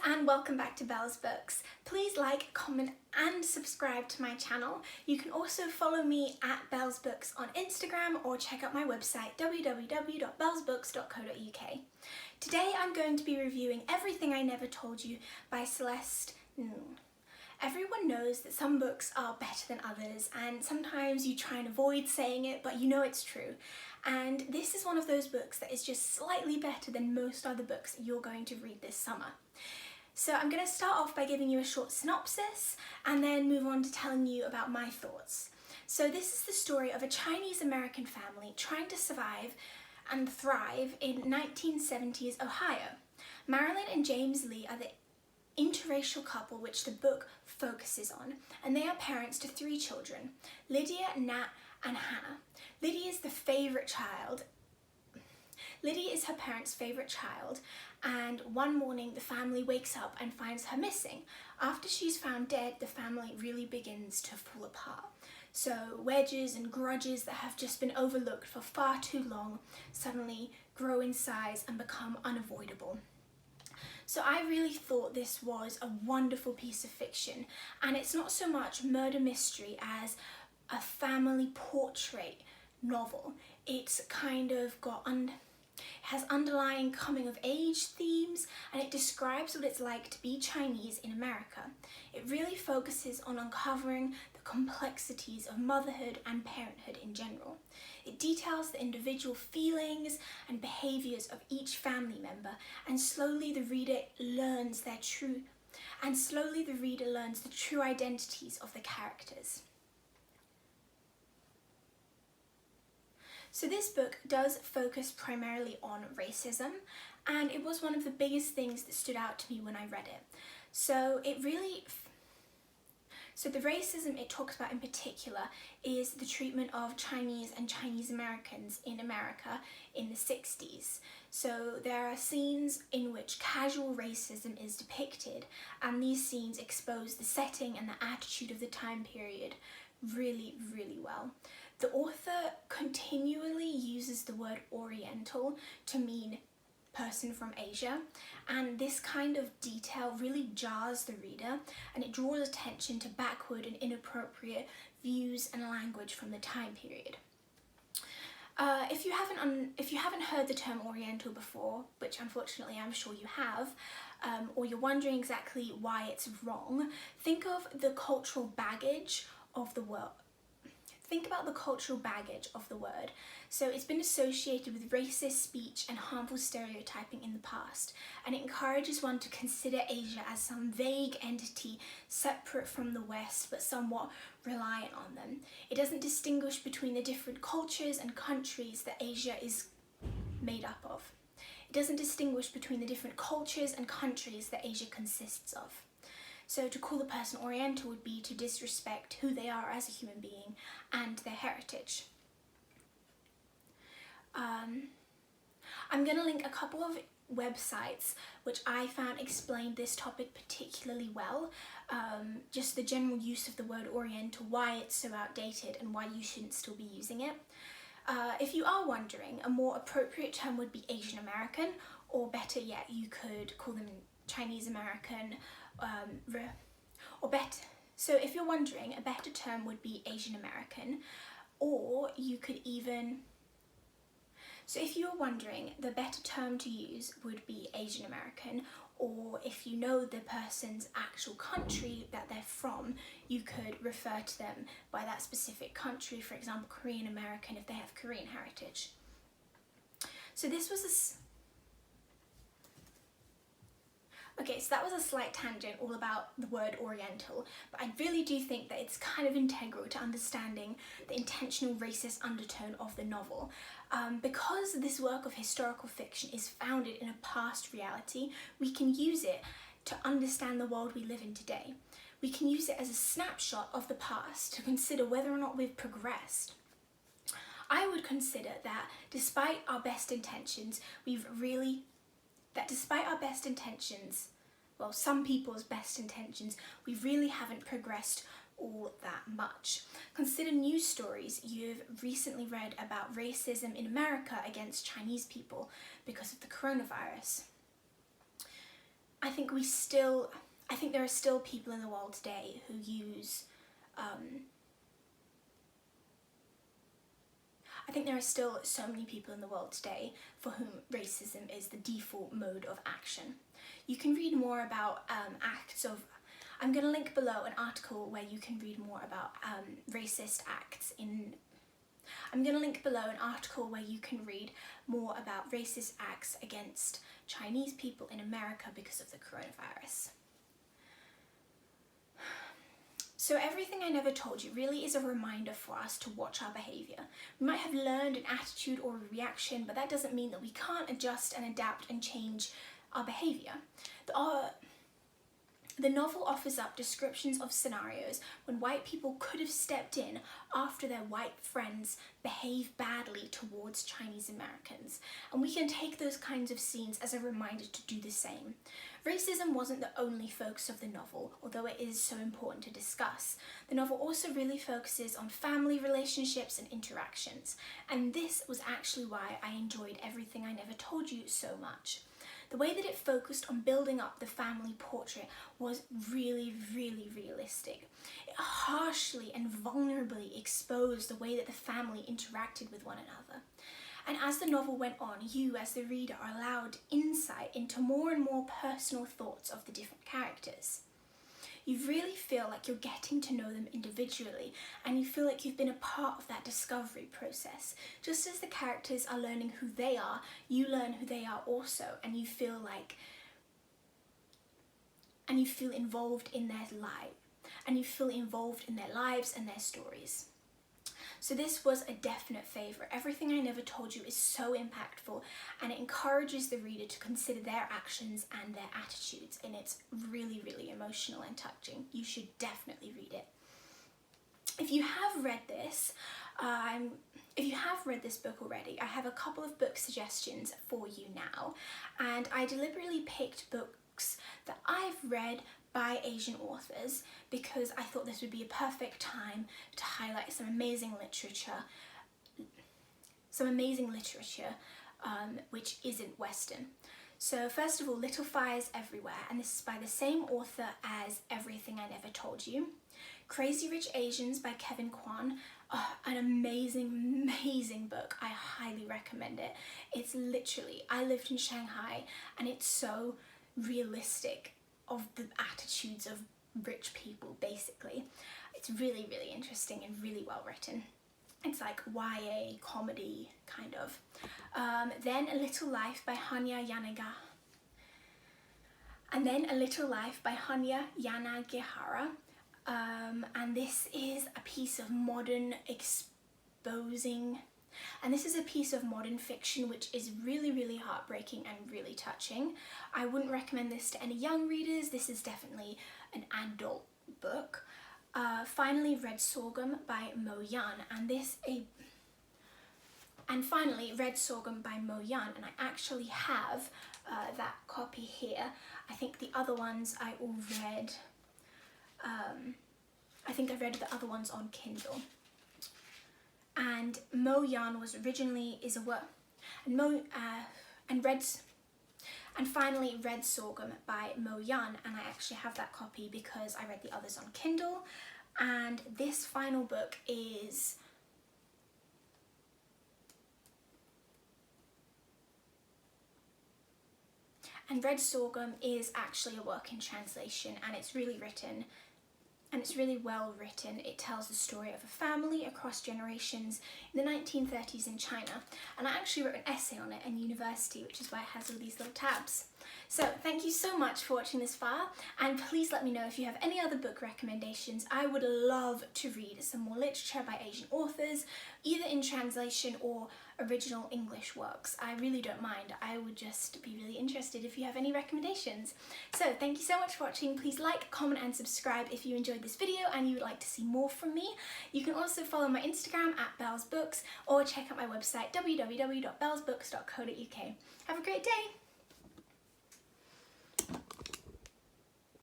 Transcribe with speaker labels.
Speaker 1: and welcome back to Belle's Books. Please like, comment and subscribe to my channel. You can also follow me at Belle's Books on Instagram or check out my website www.bellsbooks.co.uk. Today I'm going to be reviewing Everything I Never Told You by Celeste Ng. Everyone knows that some books are better than others, and sometimes you try and avoid saying it, but you know it's true. And this is one of those books that is just slightly better than most other books you're going to read this summer. So I'm going to start off by giving you a short synopsis and then move on to telling you about my thoughts. So this is the story of a Chinese-American family trying to survive and thrive in 1970s Ohio. Marilyn and James Lee are the interracial couple which the book focuses on, and they are parents to 3 children, Lydia, Nat and Hannah. Lydia is her parents' favourite child, and one morning the family wakes up and finds her missing. After she's found dead, the family really begins to fall apart. So wedges and grudges that have just been overlooked for far too long suddenly grow in size and become unavoidable. So I really thought this was a wonderful piece of fiction, and it's not so much murder mystery as a family portrait novel. It's kind of has underlying coming of age themes, and it describes what it's like to be Chinese in America. It really focuses on uncovering the complexities of motherhood and parenthood in general. It details the individual feelings and behaviours of each family member, and slowly the reader learns the true identities of the characters. So this book does focus primarily on racism, and it was one of the biggest things that stood out to me when I read it. So the racism it talks about in particular is the treatment of Chinese and Chinese Americans in America in the 60s. So there are scenes in which casual racism is depicted, and these scenes expose the setting and the attitude of the time period really, really well. The author continually uses the word Oriental to mean person from Asia, and this kind of detail really jars the reader, and it draws attention to backward and inappropriate views and language from the time period. If you haven't heard the term Oriental before, which unfortunately I'm sure you have, or you're wondering exactly why it's wrong, think of the cultural baggage of the word. Think about the cultural baggage of the word. So it's been associated with racist speech and harmful stereotyping in the past, and it encourages one to consider Asia as some vague entity separate from the West but somewhat reliant on them. It doesn't distinguish between the different cultures and countries that Asia is made up of. It doesn't distinguish between the different cultures and countries that Asia consists of. So to call the person Oriental would be to disrespect who they are as a human being and their heritage. I'm going to link a couple of websites which I found explained this topic particularly well, just the general use of the word Oriental, why it's so outdated and why you shouldn't still be using it. If you are wondering, a more appropriate term would be Asian American, or better yet, you could call them Chinese American, So if you're wondering, a better term would be Asian American, or you could even... So if you're wondering, the better term to use would be Asian American, or if you know the person's actual country that they're from, you could refer to them by that specific country, for example, Korean American if they have Korean heritage. So this was Okay, so that was a slight tangent all about the word Oriental, but I really do think that it's kind of integral to understanding the intentional racist undertone of the novel. Because this work of historical fiction is founded in a past reality, we can use it to understand the world we live in today. We can use it as a snapshot of the past to consider whether or not we've progressed. I would consider that despite our best intentions, some people's best intentions, we really haven't progressed all that much. Consider news stories you've recently read about racism in America against Chinese people because of the coronavirus. I think there are still people in the world today who use, I think there are still so many people in the world today for whom racism is the default mode of action. You can read more about I'm going to link below an article where you can read more about racist acts in, I'm going to link below an article where you can read more about racist acts against Chinese people in America because of the coronavirus. So everything I never told you really is a reminder for us to watch our behaviour. We might have learned an attitude or a reaction, but that doesn't mean that we can't adjust and adapt and change our behaviour. The novel offers up descriptions of scenarios when white people could have stepped in after their white friends behaved badly towards Chinese Americans, and we can take those kinds of scenes as a reminder to do the same. Racism wasn't the only focus of the novel, although it is so important to discuss. The novel also really focuses on family relationships and interactions, and this was actually why I enjoyed Everything I Never Told You so much. The way that it focused on building up the family portrait was really, really realistic. It harshly and vulnerably exposed the way that the family interacted with one another. And as the novel went on, you as the reader are allowed insight into more and more personal thoughts of the different characters. You really feel like you're getting to know them individually, and you feel like you've been a part of that discovery process. Just as the characters are learning who they are, you learn who they are also, and you feel involved in their life, and you feel involved in their lives and their stories. So this was a definite favourite. Everything I Never Told You is so impactful, and it encourages the reader to consider their actions and their attitudes, and it's really, really emotional and touching. You should definitely read it. If you have read this, book already, I have a couple of book suggestions for you now, and I deliberately picked books that I've read by Asian authors because I thought this would be a perfect time to highlight some amazing literature which isn't Western. So first of all, Little Fires Everywhere, and this is by the same author as Everything I Never Told You. Crazy Rich Asians by Kevin Kwan, an amazing book. I highly recommend it. It's literally, I lived in Shanghai, and it's so realistic of the attitudes of rich people, basically. It's really, really interesting and really well written. It's like YA comedy, kind of. Then A Little Life by Hanya Yanagihara. And this is a piece of modern fiction which is really, really heartbreaking and really touching. I wouldn't recommend this to any young readers. This is definitely an adult book. Finally, Red Sorghum by Mo Yan, and I actually have that copy here. I think the other ones I all read. I think I read the other ones on Kindle. And Mo Yan was originally is a work, and finally Red Sorghum by Mo Yan, and I actually have that copy because I read the others on Kindle. And this final book is Red Sorghum is actually a work in translation, and it's really written. And it's really well written. It tells the story of a family across generations in the 1930s in China. And I actually wrote an essay on it in university, which is why it has all these little tabs. So thank you so much for watching this far, and please let me know if you have any other book recommendations. I would love to read some more literature by Asian authors, either in translation or original English works. I really don't mind. I would just be really interested if you have any recommendations. So thank you so much for watching. Please like, comment and subscribe if you enjoyed this video and you would like to see more from me. You can also follow my Instagram at bellsbooks, or check out my website www.bellsbooks.co.uk. Have a great day!